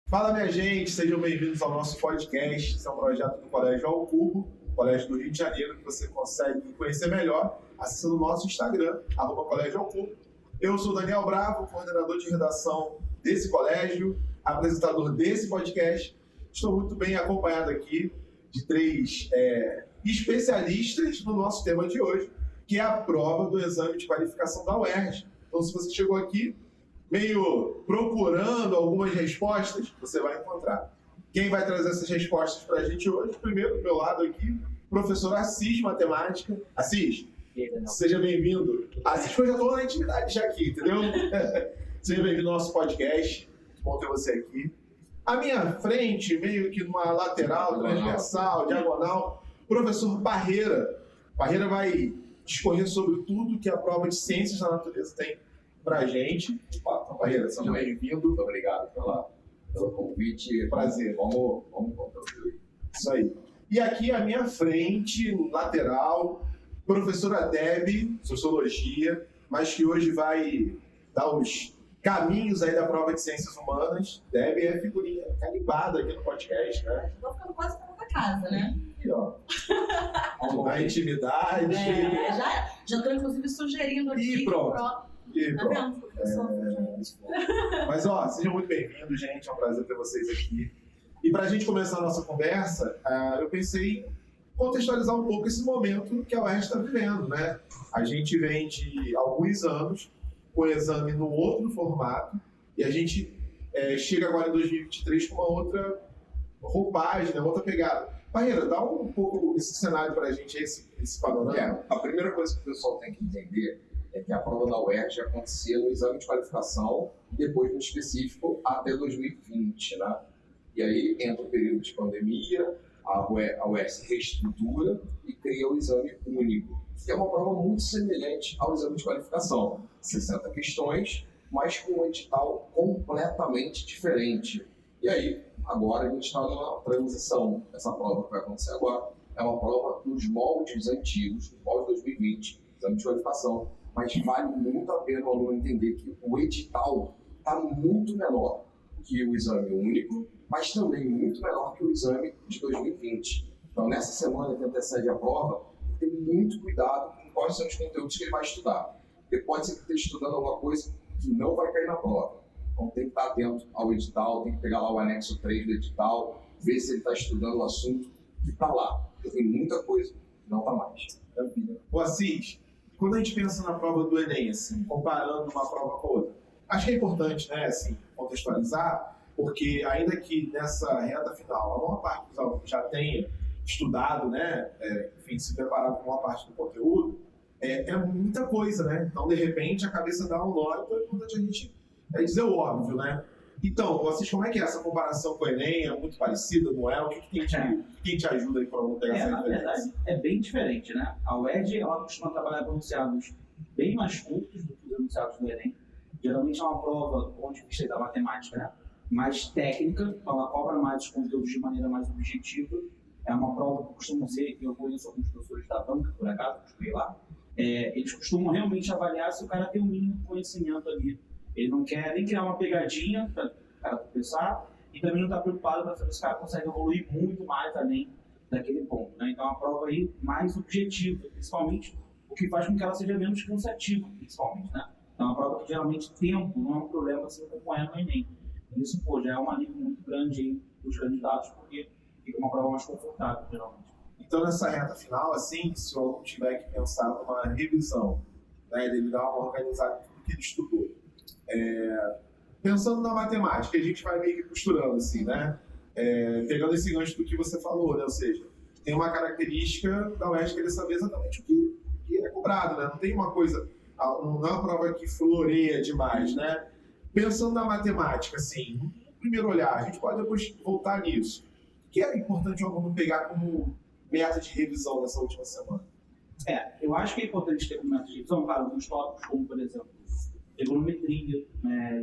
Fala, minha gente, sejam bem-vindos ao nosso podcast. Esse é um projeto do Colégio Ao Cubo, Colégio do Rio de Janeiro, que você consegue conhecer melhor acessando o nosso Instagram, @Colégio Ao Cubo. Eu sou Daniel Bravo, coordenador de redação desse colégio, apresentador desse podcast. Estou muito bem acompanhado aqui de três especialistas no nosso tema de hoje, que é a prova do exame de qualificação da UERJ. Então, se você chegou aqui meio procurando algumas respostas, você vai encontrar. Quem vai trazer essas respostas para a gente hoje? Primeiro, do meu lado aqui, professor Assis Matemática. Assis, seja bem-vindo. Assis, eu já estou na intimidade já aqui, entendeu? Seja bem-vindo ao nosso podcast. Bom ter você aqui. À minha frente, meio que numa lateral, transversal, diagonal, professor Parreira. Parreira vai discorrer sobre tudo que a prova de Ciências da Natureza tem pra gente. Parreira, seja bem-vindo. Muito obrigado pelo convite. Prazer. Vamos contribuir. Isso aí. E aqui à minha frente, lateral, professora Deb, Sociologia, mas que hoje vai dar os caminhos aí da prova de Ciências Humanas. Deb é figurinha carimbada aqui no podcast, né? Tô ficando quase fora da casa, né? E ó, na intimidade. Já tô inclusive sugerindo aqui. E pronto. Tá vendo? Mas ó, sejam muito bem-vindos, gente. É um prazer ter vocês aqui. E para a gente começar a nossa conversa, eu pensei em contextualizar um pouco esse momento que a UERJ está vivendo, né? A gente vem de alguns anos com o exame no outro formato e a gente chega agora em 2023 com uma outra roupagem, né? Outra pegada. Parreira, dá um pouco esse cenário para a gente, esse panorama. A primeira coisa que o pessoal tem que entender é que a prova da UERJ acontecia no exame de qualificação e depois no específico até 2020, né? E aí entra o período de pandemia, a UERJ se reestrutura e cria o exame único, que é uma prova muito semelhante ao exame de qualificação. 60 questões, mas com um edital completamente diferente. E aí, agora a gente está numa transição. Essa prova que vai acontecer agora é uma prova nos moldes antigos, no molde 2020, exame de qualificação, mas vale muito a pena o aluno entender que o edital está muito menor que o exame único, mas também muito menor que o exame de 2020. Então, nessa semana que antecede a prova, tem muito cuidado com quais são os conteúdos que ele vai estudar. Porque pode ser que esteja estudando alguma coisa que não vai cair na prova. Então, tem que estar atento ao edital, tem que pegar lá o anexo 3 do edital, ver se ele está estudando o assunto que está lá. Porque tem muita coisa que não está mais. O Assis, quando a gente pensa na prova do Enem, assim, comparando uma prova com a outra, acho que é importante, né, assim, contextualizar, porque ainda que nessa reta final a maior parte dos alunos já tenha estudado, né, enfim, se preparado com uma parte do conteúdo, é muita coisa, né? Então, de repente, a cabeça dá um nó e é importante a gente dizer o óbvio, né? Então, vocês, como é que é essa comparação com o Enem? É muito parecida, não é? O que te ajuda aí para não pegar essa Na diferença? verdade, é bem diferente, né? A UERJ, ela costuma trabalhar com enunciados bem mais curtos do que os enunciados do Enem. Geralmente é uma prova, do ponto de vista da matemática, né? Mais técnica, então ela cobra mais os conteúdos de maneira mais objetiva. É uma prova que costuma ser, eu conheço alguns professores da banca, por acaso, que estudei lá, eles costumam realmente avaliar se o cara tem o mínimo conhecimento ali. Ele não quer nem criar uma pegadinha para o cara pensar e também não está preocupado para saber se o cara consegue evoluir muito mais além daquele ponto, né? Então, é uma prova aí mais objetiva, principalmente, o que faz com que ela seja menos cansativa, principalmente, né? É uma prova que geralmente tempo não é um problema se acompanhar no Enem. Isso, já é um alívio muito grande aí dos candidatos, porque fica uma prova mais confortável, geralmente. Então, nessa reta final, assim, se o aluno tiver que pensar numa revisão, né, ele dar uma organizada em tudo que ele estudou. Pensando na matemática, a gente vai meio que costurando, assim, né? Pegando esse gancho do que você falou, né? Ou seja, tem uma característica da UERJ querer saber exatamente o que é cobrado, né? Não tem uma coisa, não é uma prova que floreia demais, né? Pensando na matemática, assim, no primeiro olhar, a gente pode depois voltar nisso. O que é importante o aluno pegar como meta de revisão nessa última semana? Eu acho que é importante ter como meta de revisão, claro, alguns tópicos, como, por exemplo, trigonometria,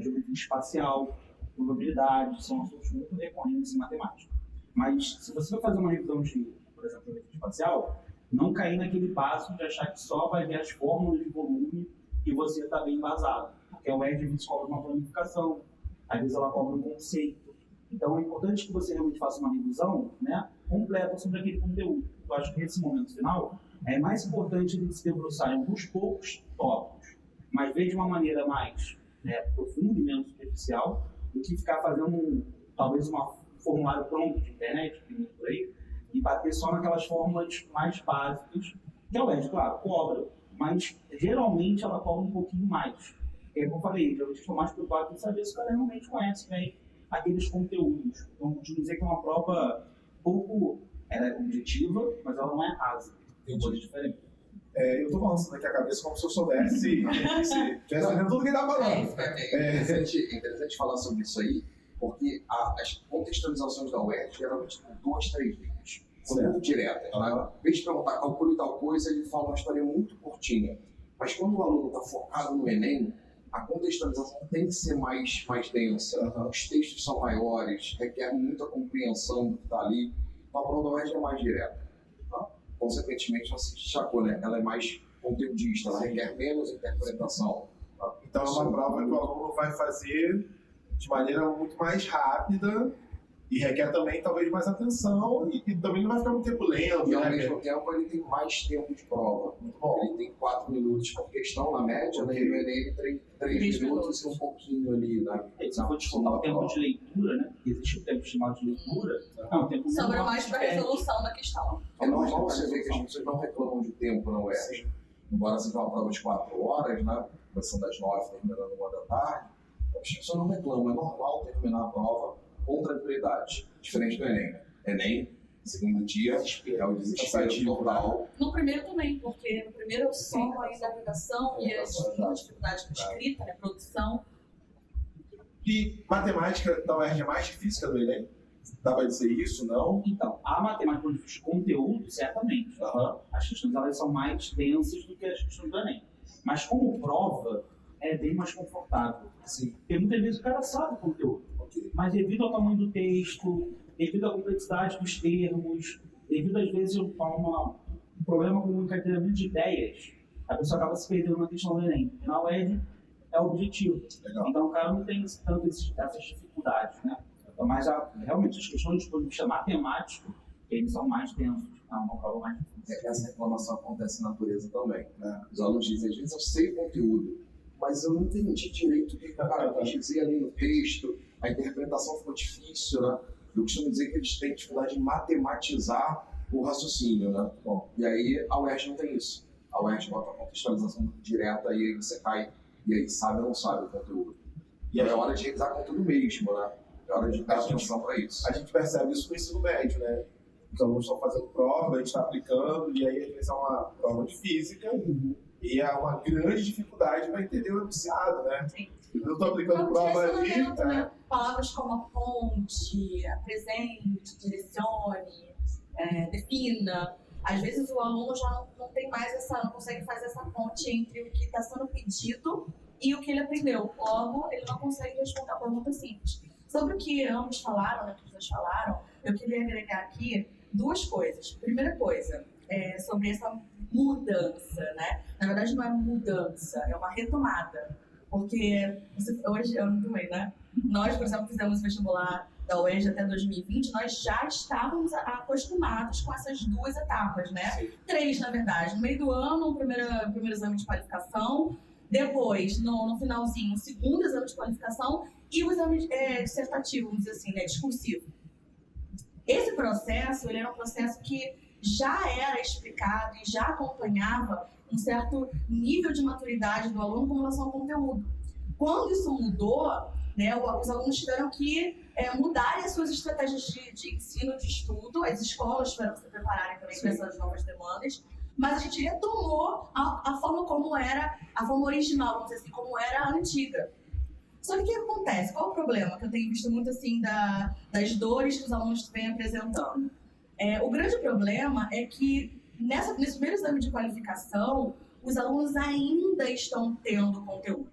geometria espacial, probabilidade, são assuntos muito recorrentes em matemática. Mas, se você for fazer uma revisão de, por exemplo, geometria espacial, não cair naquele passo de achar que só vai ver as fórmulas de volume e você está bem embasado. Porque a UERJ cobra uma planificação, às vezes ela cobra um conceito. Então é importante que você realmente faça uma revisão, né, completa sobre aquele conteúdo. Eu acho que nesse momento final é mais importante ele se debruçar em alguns poucos tópicos, mas ver de uma maneira mais, né, profunda e menos superficial, do que ficar fazendo talvez um formulário pronto de internet, por aí, e bater só naquelas fórmulas mais básicas, que a UERJ, claro, cobra, mas geralmente ela cobra um pouquinho mais. É como eu falei, eu estou mais preocupado em saber se o cara realmente conhece bem aqueles conteúdos. Então, eu costumo dizer que é uma prova pouco objetiva, mas ela não é rasa. Tem coisas diferentes. Eu tô balançando aqui a cabeça como se eu soubesse, estivesse fazendo tudo que ele tá falando. É interessante falar sobre isso aí, porque as contextualizações da UERJ geralmente tem 2, 3 linhas. São muito diretas. Né? Em vez de perguntar calcule tal coisa, ele fala uma história muito curtinha. Mas quando o aluno está focado no Enem, a contextualização tem que ser mais densa. Os textos são maiores, requer muita compreensão do que está ali. Então a prova da UERJ é mais direta. Tá? Consequentemente, ela se destacou, né? Ela é mais conteudista, ela requer menos interpretação. Tá? Então é uma prova que o aluno vai fazer de maneira muito mais rápida e requer também talvez mais atenção e também não vai ficar muito tempo lendo. E ao mesmo tempo ele tem mais tempo de prova. Ele tem 4 minutos por questão na média, né? E no Enem ele tem 3 minutos e um pouquinho ali, né? Se eu for descontar o tempo de leitura, né? Existe o tempo estimado de leitura, é um tempo Sobra menor mais que para perde. resolução da questão. É normal você ver que as pessoas não reclamam de tempo na UERJ. Embora seja uma prova de 4 horas, né? Começando das 9, terminando 1 da tarde, as pessoas não reclamam. É normal terminar a prova com tranquilidade. Diferente do Enem. Enem, segundo dia, é o desespero total. No primeiro também, porque no primeiro eu somo ainda a redação e as dificuldades com escrita, né, produção. E matemática da UERJ é mais difícil que a do Enem? Dá para dizer isso, não? Então, a matemática de conteúdo, certamente. As questões elas são mais densas do que as questões do Enem. Mas como prova, é bem mais confortável. Sim. Porque muitas vezes o cara sabe o conteúdo, mas devido ao tamanho do texto, devido à complexidade dos termos, devido às vezes a um problema com o encadeamento de ideias, a pessoa acaba se perdendo na questão do Enem. Na UERJ é o objetivo. Legal. Então o cara não tem tanto essas dificuldades, né? Mas realmente as questões do ponto de vista matemático, eles são mais densos, é uma prova mais difícil. Essa reclamação acontece na natureza também. Né? Os alunos dizem, às vezes eu sei o conteúdo, mas eu não entendi direito o que o cara quis dizer ali no texto, a interpretação ficou difícil, né? Eu costumo dizer que eles têm dificuldade em matematizar o raciocínio, né? Bom, e aí a UERJ não tem isso. A UERJ bota a contextualização direta e aí você cai, e aí sabe ou não sabe o conteúdo. E aí é hora de revisar conteúdo mesmo, né? É hora de dar atenção para isso. A gente percebe isso no ensino médio, né? Os alunos estão fazendo prova, a gente está aplicando, e aí às vezes é uma prova de física, e é uma grande dificuldade para entender o enunciado, né? Sim. Eu estou aplicando prova ali, né? Palavras como ponte, apresente, direcione, defina. Às vezes o aluno já não tem mais não consegue fazer essa ponte entre o que está sendo pedido e o que ele aprendeu. Logo, ele não consegue responder a pergunta simples. Sobre o que ambos falaram, né, que os dois falaram, eu queria agregar aqui 2 coisas. Primeira coisa, sobre essa mudança, né? Na verdade, não é mudança, é uma retomada. Porque hoje, eu não também, né? Nós, por exemplo, fizemos o vestibular da UERJ até 2020, nós já estávamos acostumados com essas 2 etapas, né? Sim. 3, na verdade. No meio do ano, o primeiro exame de qualificação, depois, no finalzinho, o segundo exame de qualificação e o exame dissertativo, vamos dizer assim, né? Discursivo. Esse processo, ele era um processo que já era explicado e já acompanhava um certo nível de maturidade do aluno com relação ao conteúdo. Quando isso mudou, né, os alunos tiveram que mudarem as suas estratégias de ensino, de estudo, as escolas tiveram que se prepararem também para essas novas demandas, mas a gente retomou a forma como era, a forma original, vamos dizer assim, como era a antiga. Só que o que acontece? Qual é o problema que eu tenho visto muito assim das dores que os alunos vêm apresentando? O grande problema é que nesse primeiro exame de qualificação, os alunos ainda estão tendo conteúdo.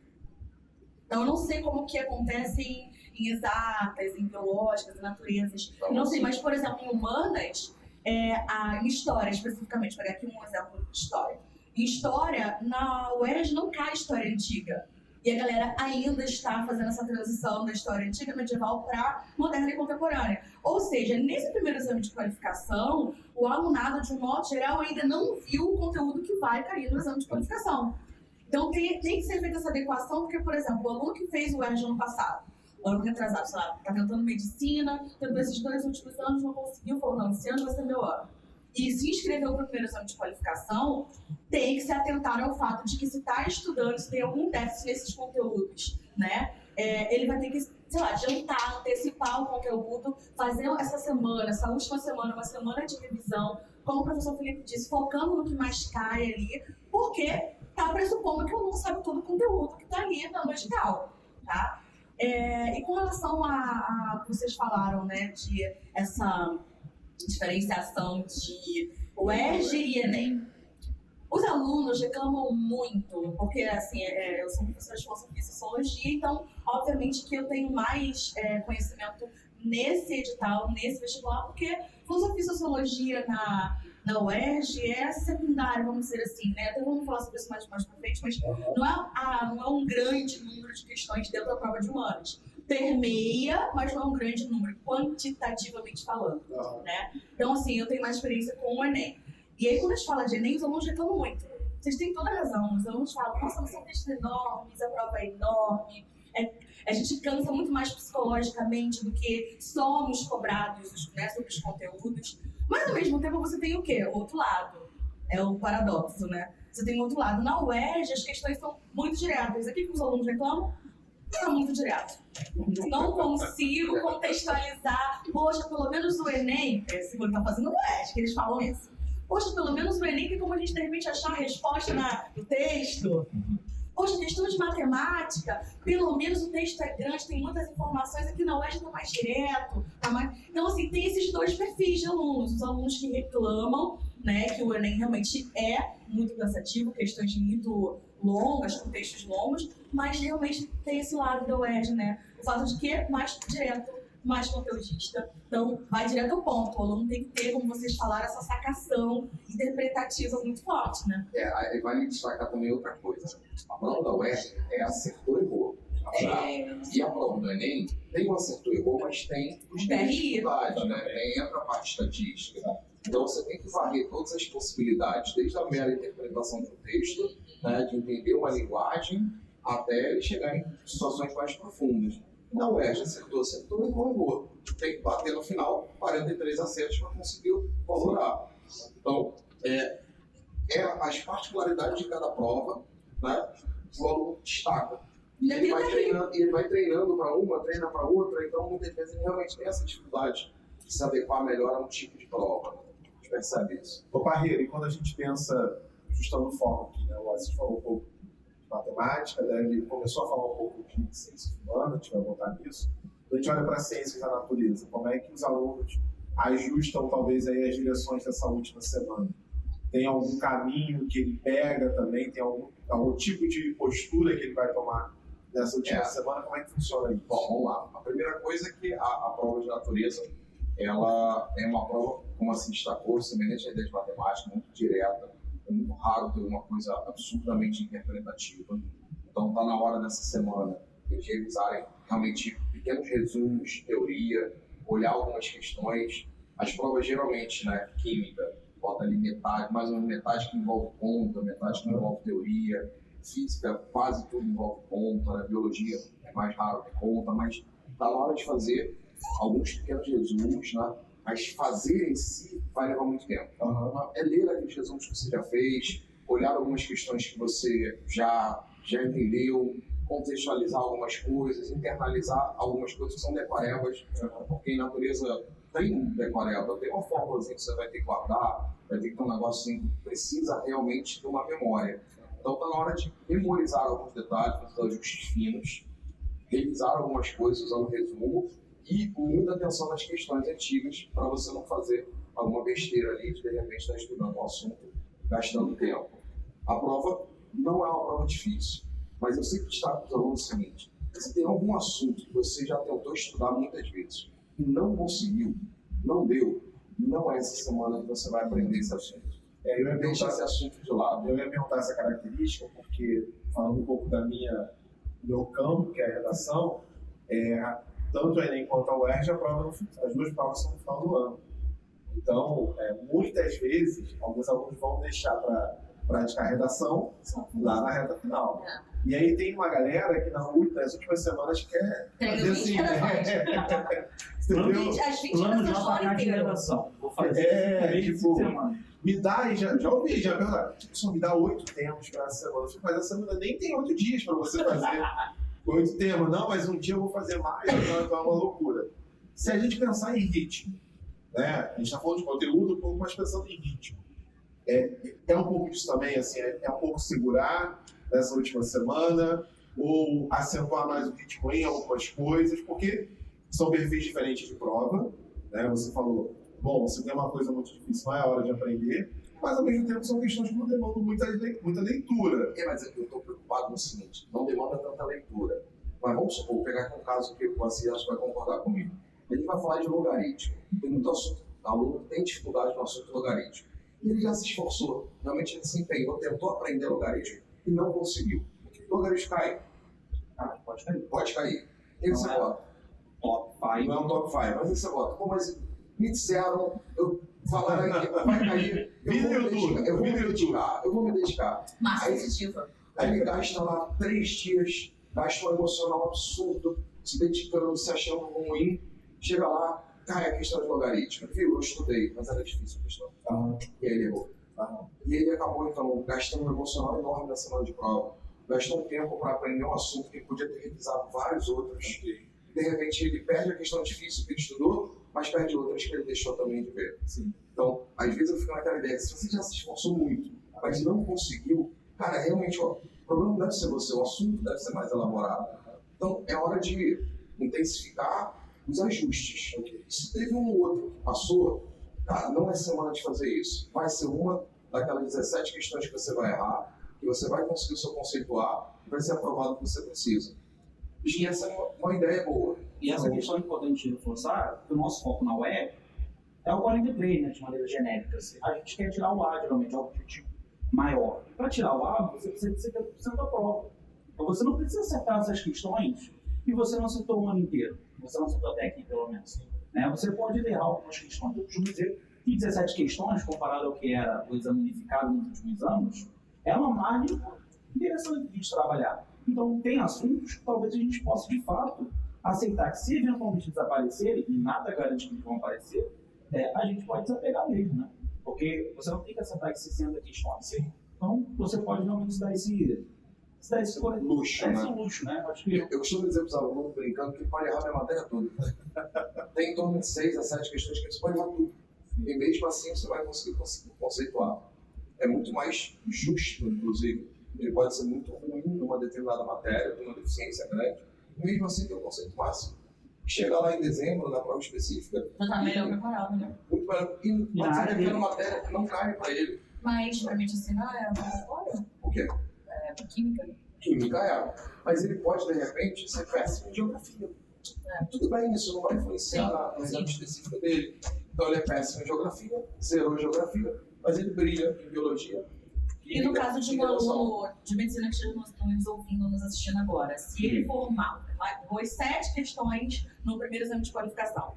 Então, eu não sei como que acontece em exatas, em biológicas, em naturezas. Não sei, mas, por exemplo, em humanas, em história especificamente, vou pegar aqui um exemplo de história. Em história, na UERJ não cai história antiga. E a galera ainda está fazendo essa transição da história antiga medieval para moderna e contemporânea. Ou seja, nesse primeiro exame de qualificação, o alunado, de um modo geral, ainda não viu o conteúdo que vai cair no exame de qualificação. Então tem que ser feita essa adequação, porque, por exemplo, o aluno que fez o ERJ ano passado, ano retrasado, sei lá, está tentando medicina, tentou esses 2 últimos anos, não conseguiu, falou, não, esse ano vai ser meu ano. E se inscreveu para o primeiro exame de qualificação, tem que se atentar ao fato de que se está estudando, se tem algum déficit nesses conteúdos, né? Ele vai ter que, sei lá, adiantar, antecipar o conteúdo, fazer essa última semana, uma semana de revisão, como o professor Felipe disse, focando no que mais cai ali, porque está pressupondo que o aluno sabe todo o conteúdo que está ali na edital, tá? E com relação a que vocês falaram, né, de essa diferenciação de UERJ e Enem. Os alunos reclamam muito, porque assim, eu sou professora de filosofia e sociologia, então, obviamente que eu tenho mais conhecimento nesse edital, nesse vestibular, porque filosofia e sociologia na UERJ é secundária, vamos dizer assim, né? Até vamos falar sobre isso mais pra frente, mas não é um grande número de questões dentro da prova de humanas. Permeia, mas não é um grande número, quantitativamente falando, né? Então, assim, eu tenho mais experiência com o Enem. E aí, quando a gente fala de Enem, os alunos reclamam muito. Vocês têm toda a razão. Os alunos falam, nossa, são textos enormes, a prova é enorme. A gente cansa muito mais psicologicamente do que somos cobrados, né, sobre os conteúdos. Mas, ao mesmo tempo, você tem o quê? O outro lado. É o paradoxo, né? Você tem o outro lado. Na UERJ, as questões são muito diretas. Aqui que os alunos reclamam, é muito direto. Não consigo contextualizar. Poxa, pelo menos o Enem, esse que está fazendo o UERJ, que eles falam isso. Poxa, pelo menos o Enem tem como a gente, de repente, achar a resposta no texto. Poxa, questão de matemática, pelo menos o texto é grande, tem muitas informações, aqui na UERJ está mais direto. Então, assim, tem esses 2 perfis de alunos. Os alunos que reclamam, né, que o Enem realmente é muito cansativo, questões muito longas, com textos longos, mas realmente tem esse lado da UERJ, né? O fato de que é mais direto, mais conteudista. Então, vai direto ao ponto. O aluno tem que ter, como vocês falaram, essa sacação interpretativa muito forte, né? Aí vale destacar também outra coisa. A prova da UERJ é acertou e errou. E a prova do Enem tem um acertou e errou, mas tem os dificuldades, né? Entra a parte estatística. Né? Então, você tem que varrer todas as possibilidades, desde a mera interpretação do texto, né, de entender uma linguagem, até ele chegar em situações mais profundas. Na UERJ, acertou, errou. Tem que bater no final 43 acertos para conseguir valorar. Então, as particularidades de cada prova, né, o aluno destaca. E ele vai treinando para uma, treina para outra, então muitas vezes ele realmente tem essa dificuldade de se adequar melhor a um tipo de prova. A gente percebe isso. Ô Parreira, e quando a gente pensa, ajustando o foco aqui, né, o Assis falou um pouco de matemática, né, ele começou a falar um pouco de ciência humana, a gente vai voltar nisso. Quando a gente olha para as ciências da natureza, como é que os alunos ajustam talvez aí as direções dessa última semana? Tem algum caminho que ele pega também? Tem algum tipo de postura que ele vai tomar nessa última semana? Como é que funciona isso? Bom, vamos lá. A primeira coisa é que a prova de natureza, ela é uma prova, como assim destacou, semelhante à ideia de matemática, muito direta. É muito raro ter uma coisa absurdamente interpretativa. Então está na hora dessa semana eles revisarem realmente pequenos resumos de teoria, olhar algumas questões. As provas geralmente, né, química, bota ali metade, mais ou menos metade que envolve conta, metade que envolve teoria. Física, quase tudo envolve conta, né? Biologia é mais raro que conta, mas está na hora de fazer alguns pequenos resumos, né? Mas fazer em si vai levar muito tempo. É ler aqueles resumos que você já fez, olhar algumas questões que você já entendeu, contextualizar algumas coisas, internalizar algumas coisas que são decorebas, porque em natureza tem um decoreba, tem uma fórmula que você vai ter que guardar, vai ter que ter um negócio assim, que precisa realmente de uma memória. Então está na hora de memorizar alguns detalhes, fazer ajustes finos, revisar algumas coisas usando resumo e muita atenção nas questões antigas para você não fazer alguma besteira ali de repente estar estudando um assunto, gastando tempo. A prova não é uma prova difícil, mas eu sempre destaco para os alunos o seguinte: se tem algum assunto que você já tentou estudar muitas vezes e não conseguiu, não deu, não é essa semana que você vai aprender esse assunto. Deixa esse assunto de lado. Eu ia perguntar essa característica porque, falando um pouco da minha meu campo, que é a redação, tanto o Enem quanto a UERJ, as duas provas são no final do ano. Então, muitas vezes, alguns alunos vão deixar para praticar a redação lá na reta final. E aí tem uma galera que nas últimas semanas quer fazer assim, Plano JK de redação. Vou fazer tipo, me dá, e já ouvi, já perguntaram, só me dá 8 temas para essa semana. Mas essa semana nem tem 8 dias para você fazer 8 temas. Não, mas um dia eu vou fazer mais, então é uma loucura. Se a gente pensar em ritmo, né? A gente está falando de conteúdo, um pouco mais pensando em ritmo. É um pouco disso também, assim, é um pouco segurar nessa última semana, ou acentuar mais o ritmo em algumas coisas, porque são perfis diferentes de prova, né? Você falou, bom, se tem uma coisa muito difícil, não é a hora de aprender, mas ao mesmo tempo são questões que não demandam muita leitura. Mas eu estou preocupado com o seguinte, não demanda tanta leitura. Mas vamos supor, vou pegar aqui um caso que o Assis acho que vai concordar comigo. A gente vai falar de logaritmo. Tem muito assunto, aluno tem dificuldade no assunto logaritmo. E ele já se esforçou, realmente ele se empenhou, tentou aprender logaritmo e não conseguiu. O logaritmo cai. Pode cair. Pode cair. E aí você bota? Top 5. Não é um top 5, mas aí você bota. Pô, mas me disseram, eu falaram que vai cair, eu vou me dedicar. Massa positiva. Aí ele gasta lá 3 dias, gasta um emocional absurdo, se dedicando, se achando ruim, chega lá, cai a questão de logaritmo. Viu, eu estudei, mas era difícil a questão. E aí ele errou. E ele acabou, então, gastando um emocional enorme na semana de prova. Gastou um tempo para aprender um assunto que ele podia ter revisado vários outros. De repente, ele perde a questão difícil que ele estudou, mas perde outras que ele deixou também de ver. Sim. Então, às vezes eu fico naquela ideia, se você já se esforçou muito, mas não conseguiu, cara, realmente, o problema não deve ser você, o assunto deve ser mais elaborado. Então, é hora de intensificar os ajustes. Se teve um ou outro que passou, cara, não é semana de fazer isso. Vai ser uma daquelas 17 questões que você vai errar, que você vai conseguir o seu conceituar e vai ser aprovado o que você precisa. E essa é uma ideia boa. E essa questão é importante reforçar, que o nosso foco na web é o 43, né, de maneira genérica. A gente quer tirar o A, geralmente, é o objetivo maior. Para tirar o A, você precisa de 70% da prova. Então você não precisa acertar essas questões e você não acertou o ano inteiro. Você não acertou a técnica, pelo menos. Né? Você pode errar algumas questões. Eu costumo dizer que 17 questões, comparado ao que era o exame unificado nos últimos anos, é uma margem interessante de trabalhar. Então, tem assuntos que talvez a gente possa, de fato, aceitar que, se eventualmente desaparecerem, e nada garante que eles vão aparecer, a gente pode desapegar mesmo, né? Porque você não tem que acertar esses 60 questões. Sim. Então, você pode realmente se dar esse luxo, né? Acho que eu costumo dizer para os alunos, brincando, que pode errar a minha matéria toda. Tem em torno de 6 a 7 questões que você pode errar tudo. E mesmo assim, você vai conseguir conceituar. É muito mais justo, inclusive. Ele pode ser muito ruim numa determinada matéria, com uma deficiência grande, e mesmo assim tem um conceito máximo. Chega lá em dezembro, na prova específica. Já está melhor preparado, né? Muito melhor. E pode ser aquela matéria que não cai para ele. Mas para medicina é obrigatório? O quê? Para química? Química é. Mas ele pode, de repente, ser péssimo em geografia. Tudo bem, isso não vai influenciar no exame específico dele. Então ele é péssimo em geografia, zerou em geografia, mas ele brilha em biologia. E no caso de um aluno de medicina que esteja nos ouvindo, nos assistindo agora, se ele for mal, pôs 7 questões no primeiro exame de qualificação,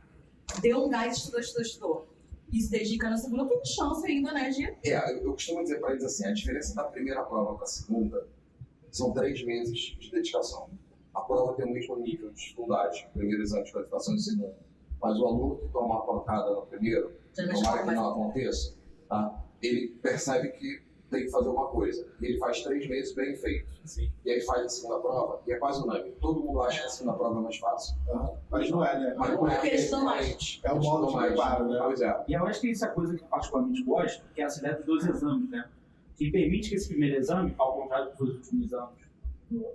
deu um gás, estudou, e se dedica na segunda, tem chance ainda, né, de... Eu costumo dizer para eles assim, a diferença da primeira prova para a segunda são 3 meses de dedicação. A prova tem o mesmo nível de dificuldade, primeiro exame de qualificação e segundo. Mas o aluno que toma a pancada no primeiro, tomara que não aconteça, tá? Ele percebe que tem que fazer uma coisa. E ele faz 3 meses bem feito. Sim. E aí faz a segunda prova, e é quase unânime. Todo mundo acha que a segunda prova é mais fácil. Mas não é, né? Mas não é. Porque eles estão mais. É o modo de preparo, né? Pois é. E eu acho que isso é a coisa que eu particularmente gosto, que é essa ideia dos 2 exames, né? Que permite que esse primeiro exame, ao contrário dos 2 últimos exames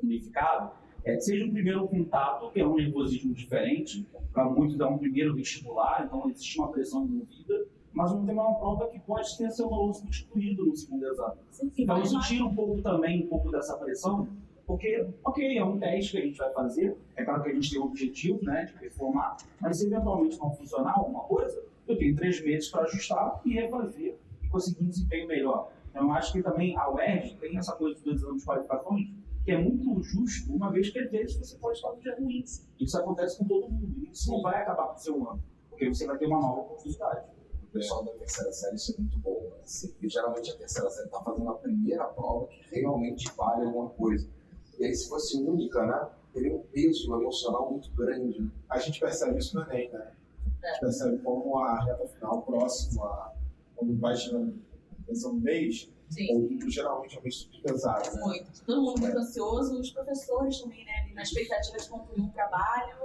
unificados, seja um primeiro contato, que é um nervosismo diferente, para muitos é um primeiro vestibular, então existe uma pressão envolvida, mas não tem uma prova que pode ter seu valor substituído no segundo exame. Sim, então isso tira um pouco dessa pressão, porque, ok, é um teste que a gente vai fazer, é claro que a gente tem o objetivo, né, de performar, mas se eventualmente não funcionar alguma coisa, eu tenho 3 meses para ajustar e refazer e conseguir um desempenho melhor. Então eu acho que também a UERJ tem essa coisa dos 2 exames de qualificações, que que é muito justo, uma vez que às vezes você pode estar no dia ruim. Isso acontece com todo mundo. Isso não vai acabar com o seu ano, porque você vai ter uma nova oportunidade. O pessoal da terceira série, isso é muito bom, né? Assim, porque geralmente a terceira série está fazendo a primeira prova que realmente vale alguma coisa. E aí, se fosse única, né? Teria um peso emocional muito grande. Né? A gente percebe isso no Enem, né? A gente percebe como a reta final próxima, quando vai chegando no mês, o geralmente é um mês super pesado, né? Muito. Todo mundo muito ansioso, os professores também, né? Na expectativa de concluir um trabalho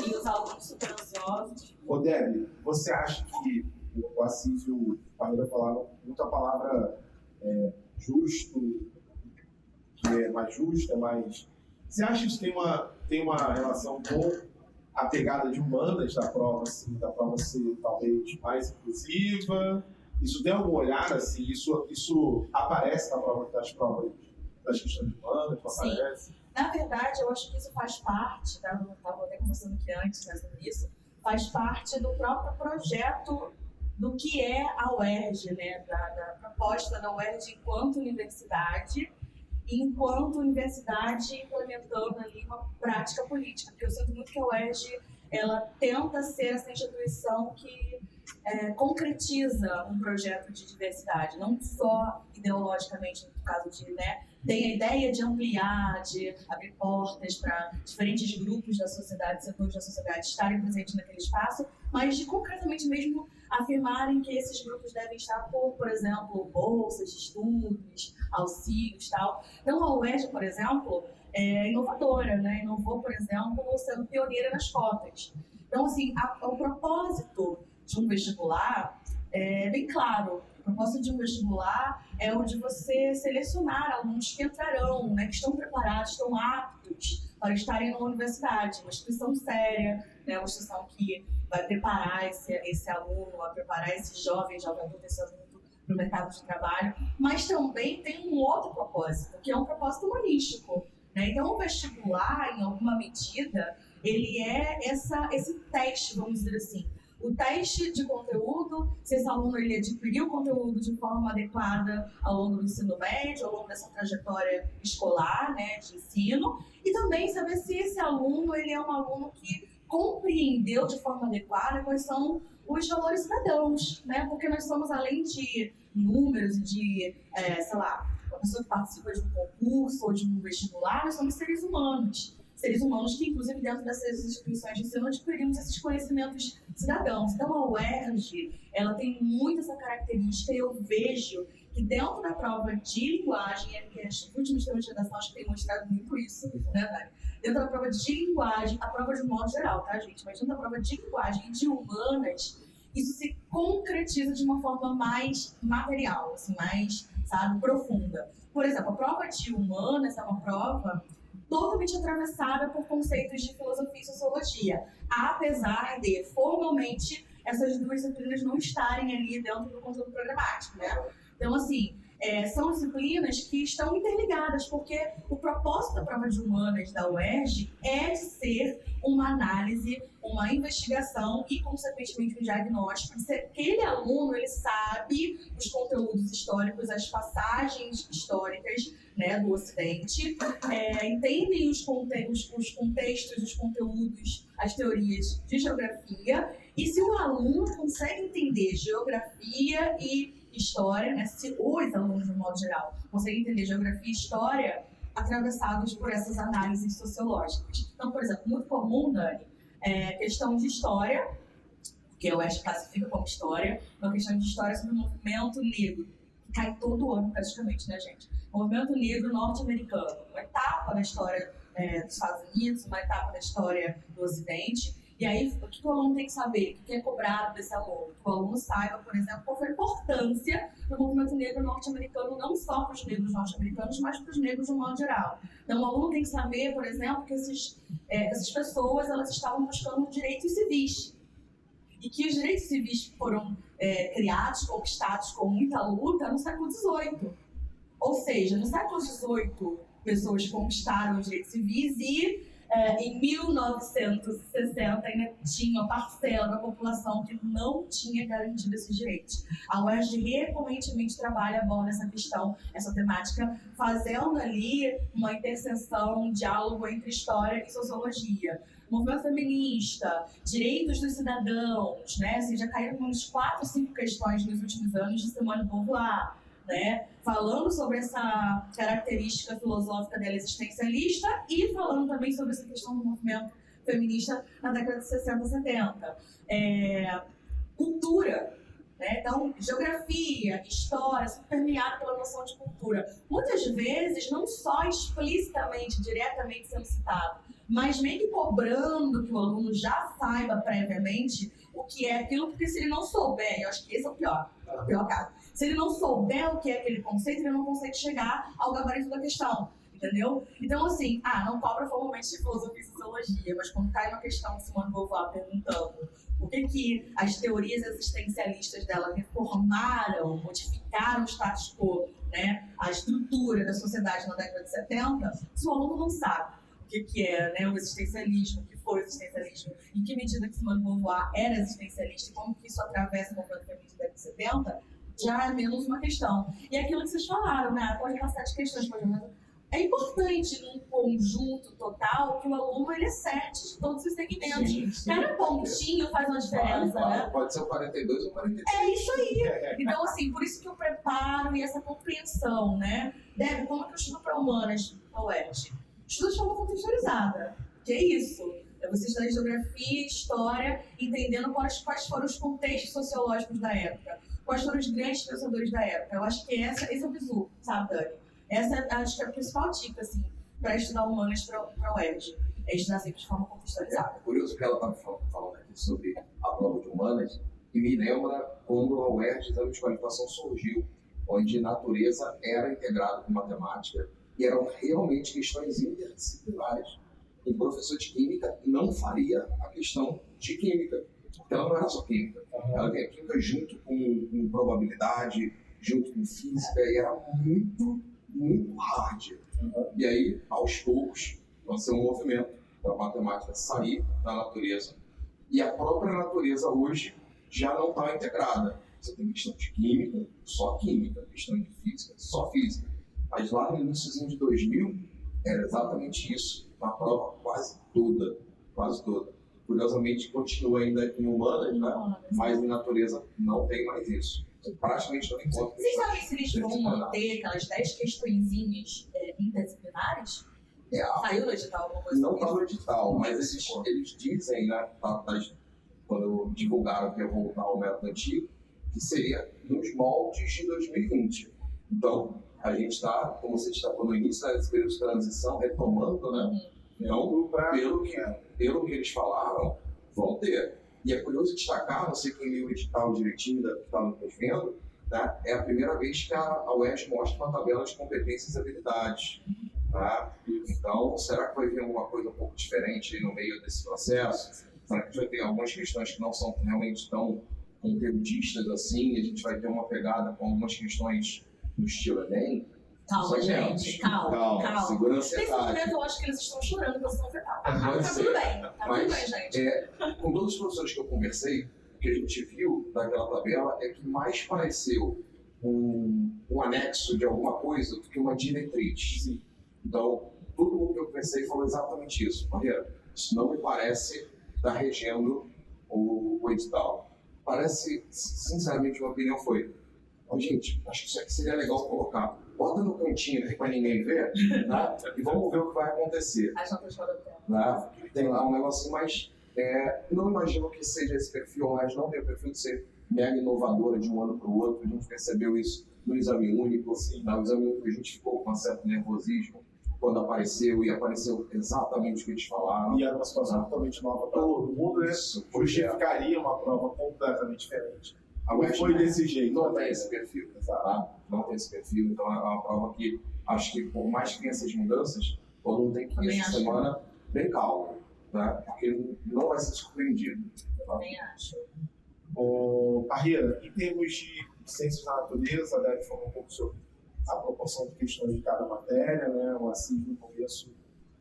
e os alunos super ansiosos. Ô, Debbie, você acha que o Assis e o Parreira falaram muito a palavra justo, que é mais justo, é mais... Você acha que isso tem uma relação com a pegada de humanas da prova, assim, da prova ser talvez mais inclusiva? Isso tem algum olhar, assim, isso aparece na prova das provas das questões de humanas, não aparece? Na verdade, eu acho que isso faz parte, tá? Eu estava até conversando aqui antes, né, sobre isso, faz parte do próprio projeto do que é a UERJ, né, da proposta da UERJ enquanto universidade, implementando ali uma prática política, porque eu sinto muito que a UERJ, ela tenta ser essa instituição que concretiza um projeto de diversidade, não só ideologicamente, no caso de, né, tem a ideia de ampliar, de abrir portas para diferentes grupos da sociedade, setores da sociedade estarem presentes naquele espaço, mas de concretamente mesmo afirmarem que esses grupos devem estar por exemplo, bolsas de estudos, auxílios e tal. Então, a UERJ, por exemplo, é inovadora, né? Inovou, por exemplo, sendo pioneira nas cotas. Então, assim, o propósito de um vestibular é bem claro. O propósito de um vestibular é o de você selecionar alunos que entrarão, né, que estão preparados, estão aptos para estarem na universidade. Uma instituição séria, né, uma instituição que vai preparar esse aluno, vai preparar esse jovem adulto, esse adulto para o mercado de trabalho. Mas também tem um outro propósito, que é um propósito humanístico. Né? Então, o vestibular, em alguma medida, ele é esse teste, vamos dizer assim. O teste de conteúdo, se esse aluno ele adquiriu o conteúdo de forma adequada ao longo do ensino médio, ao longo dessa trajetória escolar, né, de ensino, e também saber se esse aluno ele é um aluno que compreendeu de forma adequada quais são os valores cidadãos, né, porque nós somos, além de números, de, sei lá, uma pessoa que participa de um concurso ou de um vestibular, nós somos seres humanos que, inclusive, dentro dessas instituições de ensino, adquirimos esses conhecimentos cidadãos. Então, a UERJ, ela tem muito essa característica e eu vejo que dentro da prova de linguagem, que os últimos temas de redação acho que tem mostrado muito isso, né, Dani? Dentro da prova de linguagem, a prova de um modo geral, tá, gente? Mas dentro da prova de linguagem e de humanas, isso se concretiza de uma forma mais material, assim, mais, sabe, profunda. Por exemplo, a prova de humanas é uma prova totalmente atravessada por conceitos de filosofia e sociologia, apesar de, formalmente, essas duas disciplinas não estarem ali dentro do conteúdo programático, né? Então, assim, são disciplinas que estão interligadas, porque o propósito da prova de humanas da UERJ é de ser uma análise, uma investigação e, consequentemente, um diagnóstico de se aquele aluno ele sabe os conteúdos históricos, as passagens históricas, né, do Ocidente, entendem os contextos, os conteúdos, as teorias de geografia, e se o aluno consegue entender geografia e história, né, se os alunos, de um modo geral, conseguem entender geografia e história atravessados por essas análises sociológicas. Então, por exemplo, muito comum, Dani, questão de história, que a UERJ classifica como história, uma questão de história sobre o movimento negro, que cai todo ano praticamente, né, gente? O movimento negro norte-americano, uma etapa da história dos Estados Unidos, uma etapa da história do Ocidente. E aí, o que o aluno tem que saber? O que é cobrado desse aluno? Que o aluno saiba, por exemplo, qual foi a importância do movimento negro norte-americano, não só para os negros norte-americanos, mas para os negros de um modo geral. Então, o aluno tem que saber, por exemplo, que essas pessoas elas estavam buscando direitos civis. E que os direitos civis foram criados, conquistados com muita luta no século XVIII. Ou seja, no século XVIII, pessoas conquistaram os direitos civis e em 1960 ainda tinha uma parcela da população que não tinha garantido esses direitos. A UERJ recorrentemente trabalha bom nessa questão, essa temática, fazendo ali uma interseção, um diálogo entre história e sociologia. Movimento feminista, direitos dos cidadãos, né? Assim, já caíram uns 4, 5 questões nos últimos anos de Simone de Beauvoir, né? Falando sobre essa característica filosófica dela existencialista e falando também sobre essa questão do movimento feminista na década de 60, 70. Cultura, né? Então, geografia, história, super permeada pela noção de cultura. Muitas vezes, não só explicitamente, diretamente sendo citado, mas meio que cobrando que o aluno já saiba previamente o que é aquilo, porque se ele não souber, eu acho que esse é o pior caso. Se ele não souber o que é aquele conceito, ele não consegue chegar ao gabarito da questão, entendeu? Então, assim, não cobra formalmente de filosofia e sociologia, mas quando cai uma questão de Simone de Beauvoir perguntando por que as teorias existencialistas dela reformaram, modificaram o status quo, né, a estrutura da sociedade na década de 70, se o aluno não sabe o que é, né, o existencialismo, o que foi o existencialismo, em que medida que Simone de Beauvoir era existencialista e como que isso atravessa o movimento feminista da década de 70, já é menos uma questão. E aquilo que vocês falaram, né, pode passar de questões, por exemplo, é importante num conjunto total que o aluno ele acerte de todos os segmentos. Sim. Cada pontinho faz uma diferença, né? Pode ser o 42 ou 43. É isso aí. Então, assim, por isso que eu preparo e essa compreensão, né? Deb, como é que eu estudo para humanas na UERJ? Estudo de forma contextualizada. Que é isso? É você estudar geografia, história, entendendo quais foram os contextos sociológicos da época. Quais foram os grandes pensadores da época. Eu acho que esse é o bizu, sabe, Dani? Essa acho que é a principal dica, assim, para estudar humanas para a UERJ. É estudar sempre de forma contextualizada. É curioso que ela estava falando aqui sobre a prova de humanas, e me lembra quando a UERJ, exame de qualificação, surgiu, onde natureza era integrada com matemática, e eram realmente questões interdisciplinares. Um professor de química não faria a questão de química, porque ela não era só química. Ela tinha química junto com probabilidade, junto com física, e era muito hard. E aí, aos poucos, vai ser um movimento para a matemática sair da natureza. E a própria natureza hoje já não está integrada. Você tem questão de química, só química. Questão de física, só física. Mas lá no iníciozinho de 2000, era exatamente isso. Na prova quase toda. Curiosamente, continua ainda em humanas, né? Mas em natureza não tem mais isso. Praticamente não encontra. Vocês sabem se eles vão manter aquelas 10 questõezinhas interdisciplinares? Saiu no edital alguma coisa? Não está no edital, mas eles dizem, né, quando divulgaram que ia voltar ao método antigo, que seria nos moldes de 2020. Então, a gente está, como você destacou no início, desse período de transição, retomando, né? Então, pelo que eles falaram, vão ter. E é curioso destacar, não sei quem leu o edital direitinho que está nos vendo, né? É a primeira vez que a UERJ mostra uma tabela de competências e habilidades. Tá? Então, será que vai vir alguma coisa um pouco diferente no meio desse processo? Será que a gente vai ter algumas questões que não são realmente tão conteudistas assim? A gente vai ter uma pegada com algumas questões no estilo Enem? Calma, gente, calma. Segura a Nesse ansiedade. momento eu acho que eles estão chorando porque estão afetados. Pode Tá ser. tudo bem, Mas, gente. com todos os professores que eu conversei, o que a gente viu daquela tabela é que mais pareceu um anexo de alguma coisa do que uma diretriz. Sim. Então, todo mundo que eu conversei falou exatamente isso. Maria, isso não me parece estar regendo o edital. Parece, sinceramente, minha opinião foi: gente, acho que isso aqui seria legal colocar. Bota no cantinho aqui para ninguém ver, né? E vamos ver o que vai acontecer. As notas fora do tempo. Né? Tem lá um negocinho, mas não imagino que seja esse perfil, mas não tem o perfil de ser mega inovadora de um ano para o outro. A gente percebeu isso no exame único. No exame único a gente ficou com um certo nervosismo quando apareceu, e apareceu exatamente o que eles falaram. E era uma situação totalmente nova para todo mundo, né? Justificaria uma prova completamente diferente. Não foi desse jeito. Não tem esse perfil, tá? Não tem esse perfil, então é uma prova que acho que, por mais que tenha essas mudanças, o aluno tem que ir essa semana bem calmo, né? Porque não vai ser surpreendido. Também acho. Parreira, em termos de ciências da natureza, deve falar um pouco sobre a proporção de questões de cada matéria, né? O Assis no começo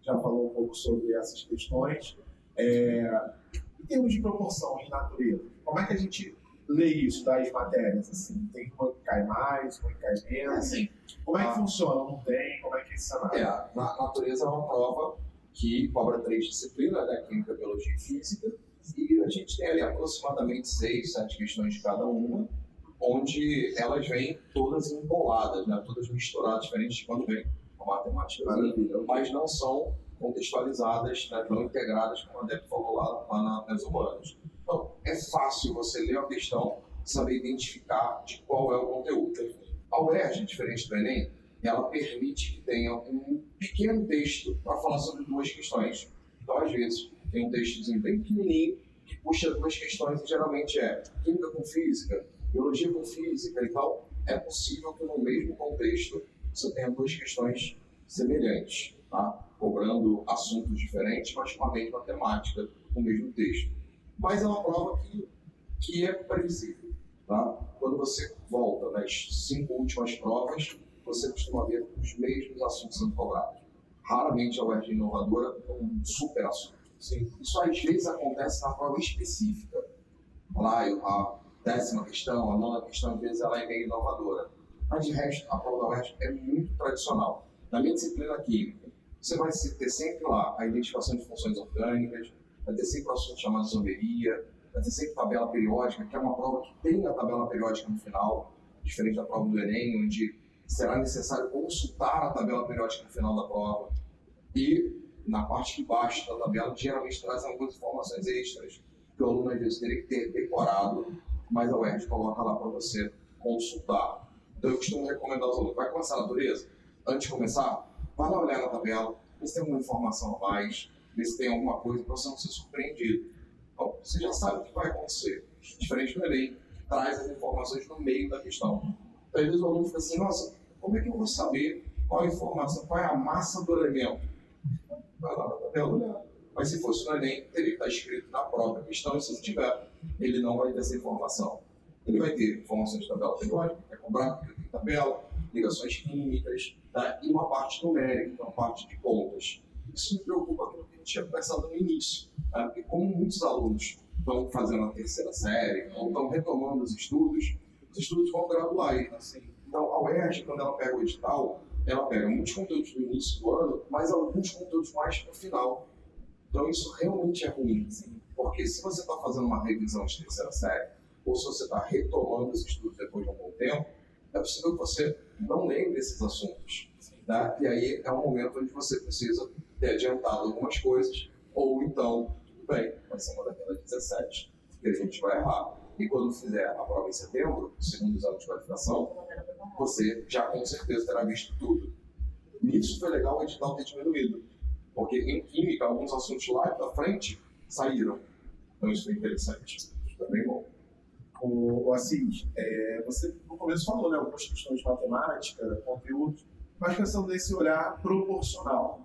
já falou um pouco sobre essas questões. Em termos de proporção em natureza, como é que a gente lê isso das matérias? Assim, tem uma que cai mais, uma que cai menos? Assim, Como é que funciona? Não tem? Como é que é esse cenário? Na natureza é uma prova que cobra 3 disciplinas, né? Química, Biologia e Física, e a gente tem ali aproximadamente 6, 7 questões de cada uma, onde elas vêm todas emboladas, né? Todas misturadas, diferentes de quando vem a matemática, mas não são contextualizadas, né? Não integradas, como a Débora falou lá nas humanas. Então, é fácil você ler a questão, saber identificar de qual é o conteúdo. A UERJ, diferente do Enem, ela permite que tenha um pequeno texto para falar sobre 2 questões. Então, às vezes, tem um textozinho bem pequenininho que puxa 2 questões e geralmente é química com física, biologia com física e tal. É possível que no mesmo contexto você tenha 2 questões semelhantes, tá? Cobrando assuntos diferentes, mas com a mesma temática, com o mesmo texto. Mas é uma prova que é previsível, tá? Quando você volta nas 5 últimas provas, você costuma ver os mesmos assuntos sendo cobrados. Raramente a UERJ inovadora é um super assunto. Sim. Isso às vezes acontece na prova específica. Lá a 10ª questão, a 9ª questão, às vezes ela é meio inovadora. Mas de resto, a prova da UERJ é muito tradicional. Na minha disciplina química, você vai ter sempre lá a identificação de funções orgânicas, vai ter sempre o assunto chamado isomeria, vai ter sempre tabela periódica, que é uma prova que tem a tabela periódica no final, diferente da prova do Enem, onde será necessário consultar a tabela periódica no final da prova. E na parte de baixo da tabela, geralmente traz algumas informações extras, que o aluno às vezes teria que ter decorado, mas a UERJ coloca lá para você consultar. Então eu costumo recomendar aos alunos, vai começar a natureza? Antes de começar, vai lá olhar na tabela, ver se tem alguma informação a mais, ver se tem alguma coisa para você não ser surpreendido. Então, você já sabe o que vai acontecer. Diferente do Enem, que traz as informações no meio da questão. Então, às vezes o aluno fica assim, nossa, como é que eu vou saber qual a informação, qual é a massa do elemento? Vai lá na tabela olhar. Mas se fosse no Enem, teria que estar escrito na própria questão, e se não tiver, ele não vai ter essa informação. Ele vai ter informações de tabela periódica, é cobrado, porque tem tabela, ligações químicas, tá? E uma parte numérica, uma parte de contas. Isso me preocupa com o que a gente tinha conversado no início, tá? Porque como muitos alunos estão fazendo a 3ª série, ou estão retomando os estudos vão graduais. Assim. Então, a UERJ, quando ela pega o edital, ela pega muitos conteúdos do início do ano, mas alguns conteúdos mais para o final. Então, isso realmente é ruim, assim, porque se você está fazendo uma revisão de 3ª série, ou se você está retomando os estudos depois de um bom tempo, é possível que você não lembre esses assuntos. Tá? E aí é um momento onde você precisa ter adiantado algumas coisas, ou então, tudo bem, vai ser uma daquelas 17 que a gente vai errar. E quando fizer a prova em setembro, o segundo exame de qualificação, você já com certeza terá visto tudo. Nisso foi legal o edital ter diminuído, porque em química, alguns assuntos lá da frente saíram. Então isso foi interessante. Isso foi bem bom. O Assis, você no começo falou, né, algumas questões de matemática, conteúdo, mas pensando nesse olhar proporcional.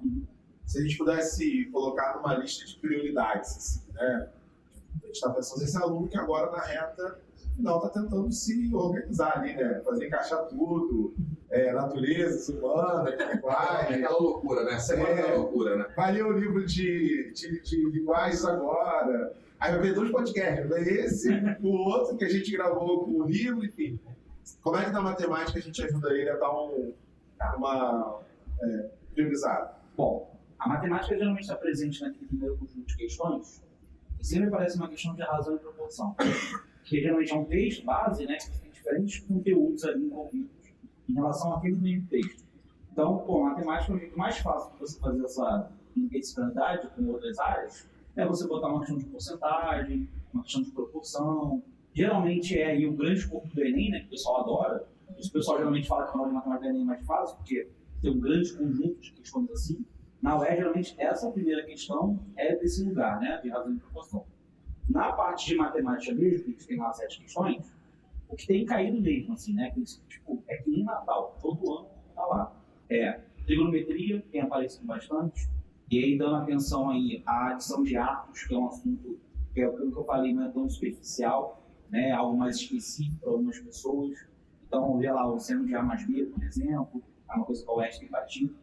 Se a gente pudesse colocar numa lista de prioridades, assim, né? A gente está pensando nesse aluno que agora na reta final está tentando se organizar ali, né? Fazer encaixar tudo, natureza, humana, Vai, aquela loucura, né? Semana da loucura, né? Vai ler o livro de linguagens agora. Aí vai ver 2 podcasts, vai esse, o outro que a gente gravou com o livro, enfim. Como é que na matemática a gente ajuda ele a dar uma priorizada? Bom, a matemática geralmente está presente naquele primeiro conjunto de questões e sempre parece uma questão de razão e proporção. Que geralmente é um texto base, né, que tem diferentes conteúdos ali envolvidos em relação àquele mesmo texto. Então, a matemática é o jeito mais fácil de você fazer essa interdisciplinaridade com outras áreas, é você botar uma questão de porcentagem, uma questão de proporção. Geralmente é aí o grande corpo do Enem, né, que o pessoal adora. O pessoal geralmente fala que a prova de matemática do Enem é mais fácil, porque tem um grande conjunto de questões assim. Na UERJ, geralmente, essa primeira questão é desse lugar, né, de razão e proporção. Na parte de matemática mesmo, que tem lá 7 questões, o que tem caído mesmo, assim, né, tipo, é que nem Natal, todo ano está lá. Trigonometria tem aparecido bastante, e aí dando atenção aí à adição de arcos, que é um assunto que é aquilo que eu falei, não é tão superficial, né, algo mais específico para algumas pessoas. Então, vamos ver lá o seno de A mais B, por exemplo, é uma coisa que a UERJ tem batido.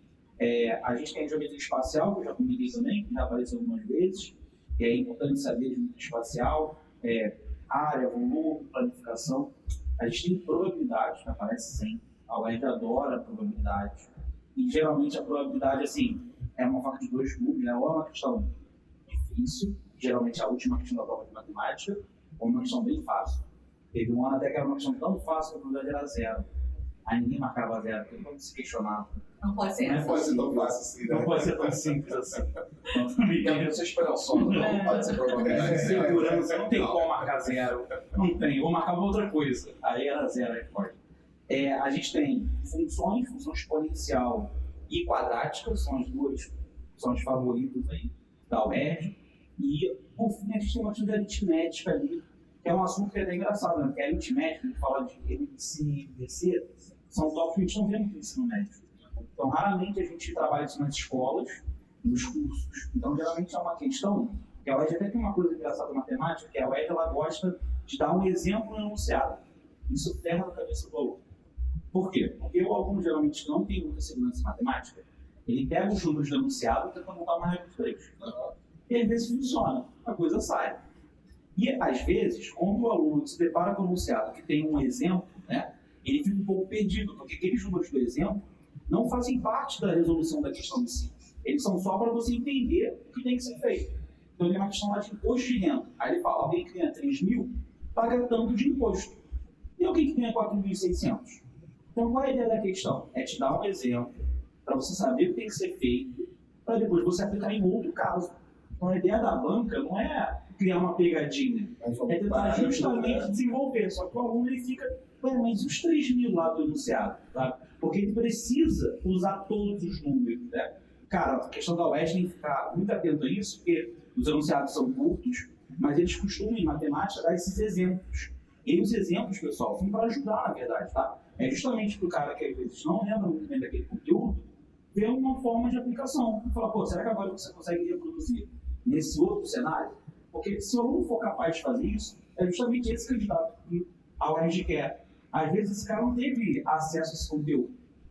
A gente tem a geometria espacial, que eu já comentei também, que já apareceu algumas vezes, e é importante saber de geometria espacial, área, volume, planificação. A gente tem probabilidade, que aparece sempre. A UERJ adora a probabilidade. E geralmente a probabilidade, assim, é uma faca de dois gumes, né? Ou é uma questão difícil, geralmente a última questão da prova de matemática, ou uma questão bem fácil. Teve um ano até que era uma questão tão fácil que a probabilidade era zero. Aí ninguém marcava zero, porque todo mundo se questionava. Não pode ser. Não pode ser tão fácil assim, né? Não pode ser tão simples assim. Então, também Tem essa esperança, não pode ser probabilidade. segurança, não tem como marcar zero. Não tem, vou marcar outra coisa. Aí era zero, aí pode. A gente tem função exponencial e quadrática, são as duas, são os favoritos aí da UERJ. E, por fim, a gente tem uma questão de aritmética ali, que é um assunto que é até engraçado, né? Porque a aritmética, a gente fala de MC e DC, são tópicos que a gente não vê no ensino médio. Então, raramente a gente trabalha isso nas escolas, nos cursos. Então, geralmente é uma questão, que a UERJ até tem uma coisa engraçada na matemática, que a UERJ ela gosta de dar um exemplo no enunciado. Isso ferra na cabeça do aluno. Por quê? Porque o aluno geralmente não tem muita segurança em matemática. Ele pega os números do enunciado e tenta montar uma regra de 3. E às vezes funciona, a coisa sai. E às vezes, quando o aluno se depara com o enunciado que tem um exemplo, né, ele fica um pouco perdido, porque aqueles números do exemplo não fazem parte da resolução da questão em si. Eles são só para você entender o que tem que ser feito. Então, tem uma questão lá de imposto de renda. Aí ele fala, alguém que ganha 3 mil paga tanto de imposto. E alguém que ganha 4.600? Então, qual é a ideia da questão? É te dar um exemplo para você saber o que tem que ser feito, para depois você aplicar em outro caso. Então, a ideia da banca não é criar uma pegadinha, é tentar justamente desenvolver. Só que o aluno ele fica, mas os 3 mil lá do enunciado, tá? Porque ele precisa usar todos os números, né? Cara, a questão da UERJ tem que ficar muito atento a isso, porque os enunciados são curtos, mas eles costumam, em matemática, dar esses exemplos. E os exemplos, pessoal, são para ajudar, na verdade, tá? É justamente para o cara que às vezes não lembra muito bem daquele conteúdo, ver uma forma de aplicação. E falar, será que agora você consegue reproduzir nesse outro cenário? Porque se o aluno for capaz de fazer isso, é justamente esse candidato que a UERJ quer. Às vezes esse cara não teve acesso a esse conteúdo,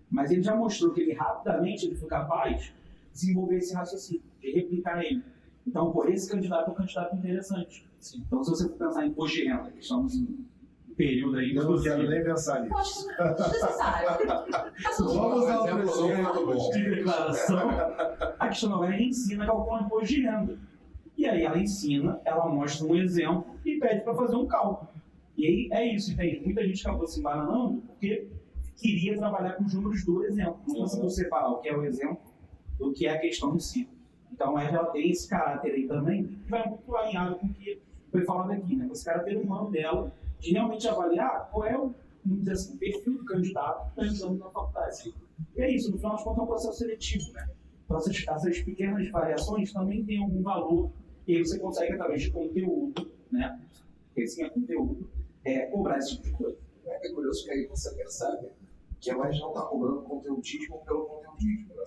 mas ele já mostrou que ele rapidamente foi capaz de desenvolver esse raciocínio, de replicar ele. Então, esse candidato é um candidato interessante. Sim. Então, se você for pensar em imposto de renda, que estamos em um período aí... Eu não quero nem pensar nisso. Poxa, desnecessário. Vamos usar o exemplo de declaração. A questão da UERJ ensina a calcular imposto de renda. E aí ela ensina, ela mostra um exemplo e pede para fazer um cálculo. E aí é isso, entende? Muita gente acabou se embananando porque queria trabalhar com os números do exemplo. Não conseguiu separar o que é o exemplo do que é a questão em si. Então ela tem esse caráter aí também, que vai muito alinhado com o que foi falado aqui, né? Esse caráter humano dela, de realmente avaliar qual é o, vamos dizer assim, perfil do candidato que está entrando na faculdade. E é isso, no final de contas é um processo seletivo, né? Então essas pequenas variações também têm algum valor e aí você consegue, através de conteúdo, né? Porque sim, é conteúdo, cobrar esse tipo de coisa. É curioso que aí você percebe que a UERJ não está cobrando conteudismo pelo conteudismo. Né?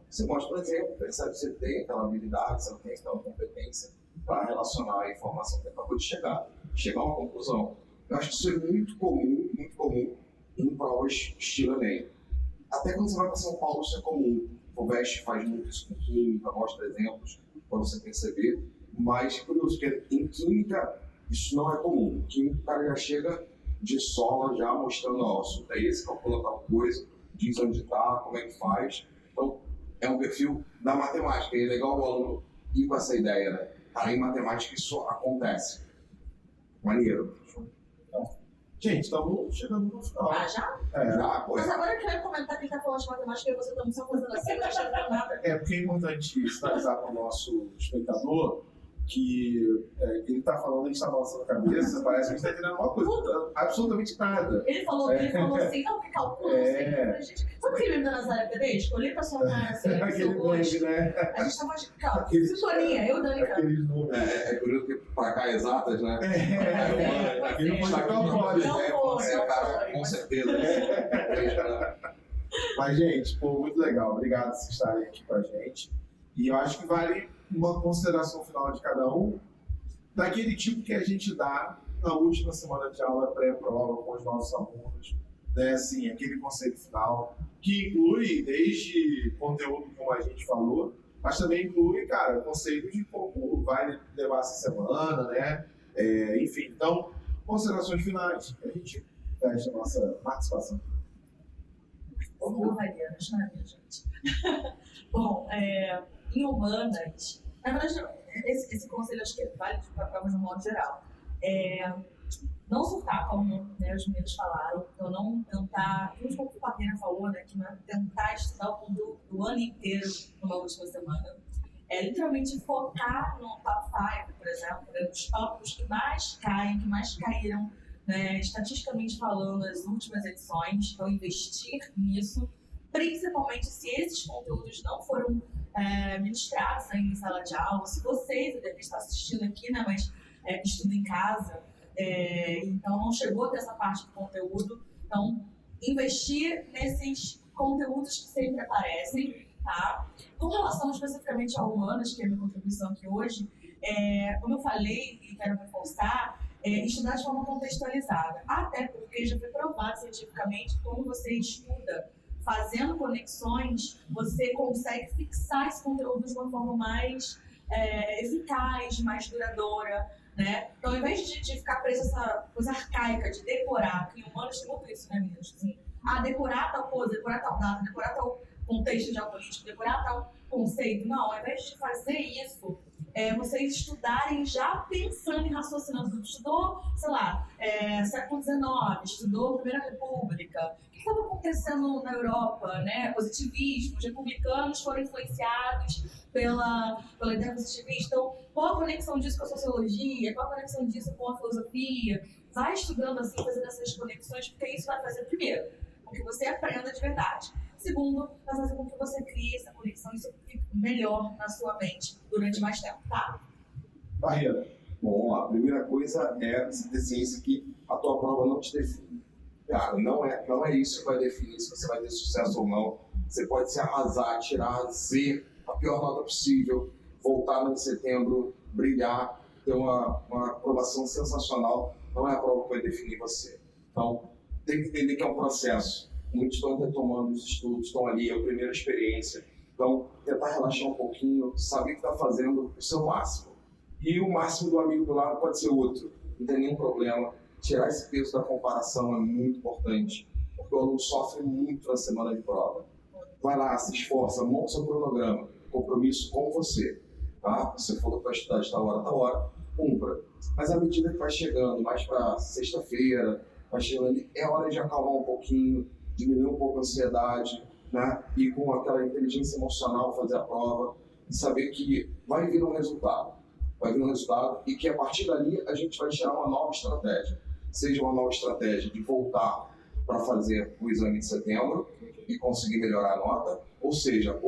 Você mostra, por exemplo, percebe que você tem aquela habilidade, você tem aquela competência para relacionar a informação que acabou de chegar a uma conclusão. Eu acho que isso é muito comum em provas estilo Enem. Até quando você vai para São Paulo, isso é comum. O VEST faz muito isso com química, mostra exemplos para você perceber. Mas, curioso, porque em química isso não é comum. Em química o cara já chega de sola, já mostrando, daí você calcula tal coisa, diz onde está, como é que faz. Então, é um perfil da matemática. E é legal o aluno ir com essa ideia, né? Cara, em matemática isso acontece. Maneiro. Gente, estamos chegando no final. Ah, já? Já, pô. Mas agora eu quero comentar quem está falando de matemática e você está só fazendo assim, não está entendendo nada. Porque é importante sinalizar para o nosso espectador que ele está falando, a gente está balançando a cabeça, parece que a gente está entendendo uma coisa, absolutamente nada. Ele falou assim, não, que calcula, não sei. Gente, sabe o que ele me deu nas áreas PDs? Eu olhei pra sua cara assim, Aquele blend, né? a gente tava de calma, sintonia, eu dando cara. Aqueles números. É curioso que para cá exatas, né? Aquele não foi calculado. Com certeza. Mas, gente, muito legal. Obrigado por vocês estarem aqui com a gente. E eu acho que vale uma consideração final de cada um, daquele tipo que a gente dá na última semana de aula pré-prova com os nossos alunos, né? Assim, aquele conselho final, que inclui desde conteúdo, como a gente falou, mas também inclui, cara, conceitos de como vai levar essa semana, né? Enfim, então, considerações finais, a gente fecha a nossa participação. Não varianos, né, minha gente? Bom, em humanas, na verdade, esse conselho acho que vale para provas de um modo geral. Não surtar, como, né, os meninos falaram, então não tentar, como o Parreira falou, né, que não é tentar estudar o conteúdo do ano inteiro numa última semana. Literalmente focar no top 5, por exemplo, nos tópicos que mais caem, que mais caíram, né, estatisticamente falando, nas últimas edições. Então, investir nisso, principalmente se esses conteúdos não foram ministrados ainda em sala de aula. Se vocês, devem estar assistindo aqui, né, mas estudam em casa, então não chegou até essa parte do conteúdo. Então, investir nesses conteúdos que sempre aparecem, tá? Com relação especificamente a humanas, que é a minha contribuição aqui hoje, como eu falei e quero reforçar, estudar de forma contextualizada. Até porque já foi provado cientificamente que quando você estuda fazendo conexões, você consegue fixar esse conteúdo de uma forma mais eficaz, mais duradoura, né? Então, ao invés de ficar preso a essa coisa arcaica de decorar, que em humanos tem muito isso, né, meninas? Assim, decorar tal coisa, decorar tal data, decorar tal contexto geopolítico, decorar tal conceito. Não, ao invés de fazer isso, vocês estudarem já pensando e raciocinando. Estudou, sei lá, século XIX, estudou Primeira República. O que estava acontecendo na Europa, né? Positivismo, os republicanos foram influenciados pela ideia positivista. Então, qual a conexão disso com a sociologia? Qual a conexão disso com a filosofia? Vai estudando assim, fazendo essas conexões, porque isso vai fazer, primeiro, com que você aprenda de verdade. Segundo, vai fazer com que você crie essa conexão e isso fique melhor na sua mente durante mais tempo, tá? Parreira. Bom, a primeira coisa é você ter ciência que a tua prova não te define. Cara, não é isso que vai definir se você vai ter sucesso ou não. Você pode se arrasar, tirar Z, a pior nota possível, voltar no setembro, brilhar, ter uma aprovação sensacional. Não é a prova que vai definir você. Então, tem que entender que é um processo. Muitos estão retomando os estudos, estão ali, é a primeira experiência. Então, tentar relaxar um pouquinho, saber que está fazendo o seu máximo. E o máximo do amigo do lado pode ser outro, não tem nenhum problema. Tirar esse peso da comparação é muito importante, porque o aluno sofre muito na semana de prova. Vai lá, se esforça, monta o seu cronograma, compromisso com você. Tá? Você falou que vai estudar de tal hora, cumpra. Mas à medida que vai chegando, mais para sexta-feira, vai chegando ali, é hora de acalmar um pouquinho, diminuir um pouco a ansiedade, né? E com aquela inteligência emocional fazer a prova e saber que vai vir um resultado. E que a partir dali a gente vai tirar uma nova estratégia. Seja uma nova estratégia de voltar para fazer o exame de setembro e conseguir melhorar a nota, ou seja,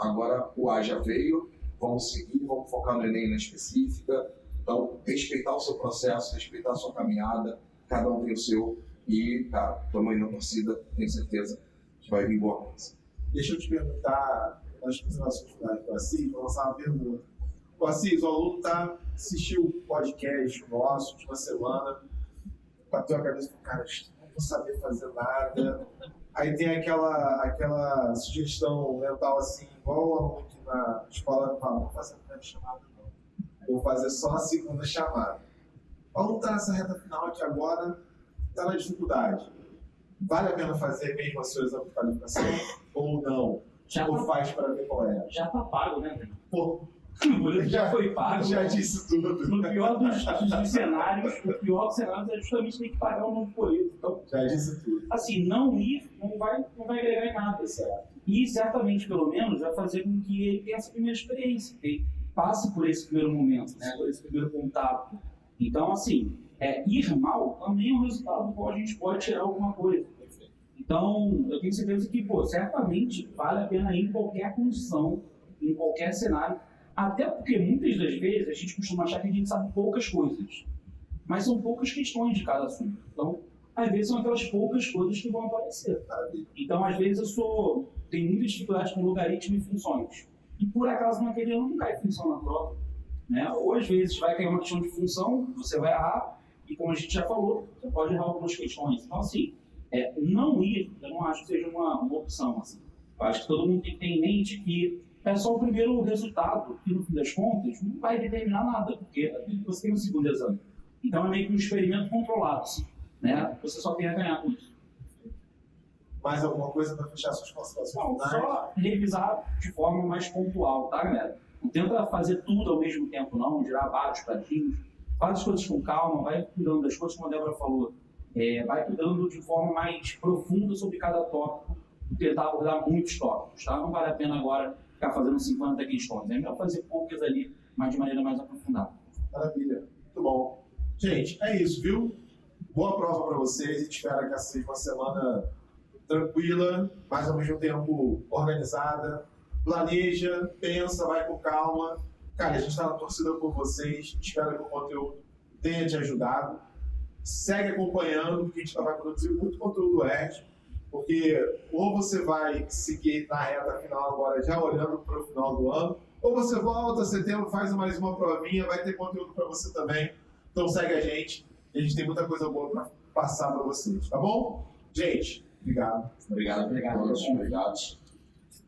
agora o A já veio, vamos seguir, vamos focar no Enem na específica. Então, respeitar o seu processo, respeitar a sua caminhada, cada um tem o seu. E, cara, estamos aí na torcida, tenho certeza que vai vir boa coisa. Deixa eu te perguntar, nas considerações finais do Assis, vou lançar uma pergunta. O Assis, o aluno assistiu o podcast nosso de uma semana, bateu a cabeça e falou, cara, não vou saber fazer nada. Aí tem aquela sugestão mental assim, igual o aluno que na escola fala, não vou fazer a primeira chamada não, vou fazer só a segunda chamada. O aluno está nessa reta final aqui agora, está na dificuldade. Vale a pena fazer mesmo a sua exame de qualificação ou não? Ou faz para ver qual é? Já tá pago, né? Pô, O boleto já foi pago. já disse tudo. No pior dos cenários, o pior dos cenários é justamente ter que pagar um novo boleto. Então, Já disse tudo. assim, não ir não vai agregar em nada. Certo. E certamente, pelo menos, vai fazer com que ele tenha essa primeira experiência, que ele passe por esse primeiro momento, né? Por esse primeiro contato. Então, assim, ir mal também é um resultado do qual a gente pode tirar alguma coisa. Então, eu tenho certeza que, certamente vale a pena ir em qualquer condição, em qualquer cenário, até porque muitas das vezes a gente costuma achar que a gente sabe poucas coisas, mas são poucas questões de cada assunto. Então, às vezes são aquelas poucas coisas que vão aparecer. Então, às vezes tenho muita dificuldade com logaritmo e funções. E por acaso naquele ano não cai função na prova, né? Ou às vezes vai cair uma questão de função, você vai errar, e como a gente já falou, você pode errar algumas questões. Então, assim, Não ir, eu não acho que seja uma opção. Assim. Eu acho que todo mundo tem que ter em mente que é só o primeiro resultado, que no fim das contas não vai determinar nada, porque você tem um segundo exame. Então é meio que um experimento controlado, assim, né? Você só tem a ganhar com isso. Mais alguma coisa para fechar suas considerações Não, finais? só revisar de forma mais pontual, tá, galera? Não tenta fazer tudo ao mesmo tempo, não, girar vários pratinhos. Faz as coisas com calma, vai cuidando das coisas, como a Débora falou. Vai cuidando de forma mais profunda sobre cada tópico e tentar abordar muitos tópicos, tá? Não vale a pena agora ficar fazendo 50 questões. É melhor fazer poucas ali, mas de maneira mais aprofundada. Maravilha. Muito bom. Gente, é isso, viu? Boa prova para vocês. A gente espera que essa seja uma semana tranquila, mas ao mesmo tempo organizada. Planeja, pensa, vai com calma. Cara, a gente está na torcida por vocês. Espero que o conteúdo tenha te ajudado. Segue acompanhando, porque a gente vai produzir muito conteúdo ERJ, porque ou você vai seguir na reta final agora, já olhando para o final do ano, ou você volta setembro, faz mais uma provinha, vai ter conteúdo para você também. Então segue a gente tem muita coisa boa para passar para vocês, tá bom? Gente, obrigado. Obrigado a todos. Obrigado.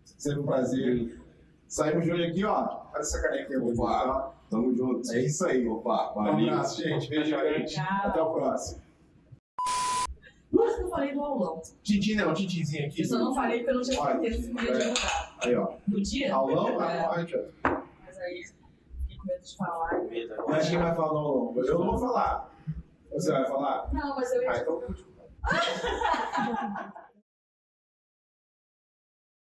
Sempre um prazer. Saímos de olho aqui, ó. Olha essa caneca aqui. Opa. Tamo junto. É isso aí. Opa, Um valeu. abraço, gente. Beijo, gente. Até o próximo. Duas que eu falei do aulão. Tintim não, tintinzinho aqui. Eu só não falei porque eu não tinha Olha, certeza se me ia divulgar. Aí, ó. No dia? Aulão? É, Ó. mas aí fiquei com medo de falar. Mas quem vai falar no aulão? Eu não vou falar. Você vai falar? Não, mas eu ia Ah, então...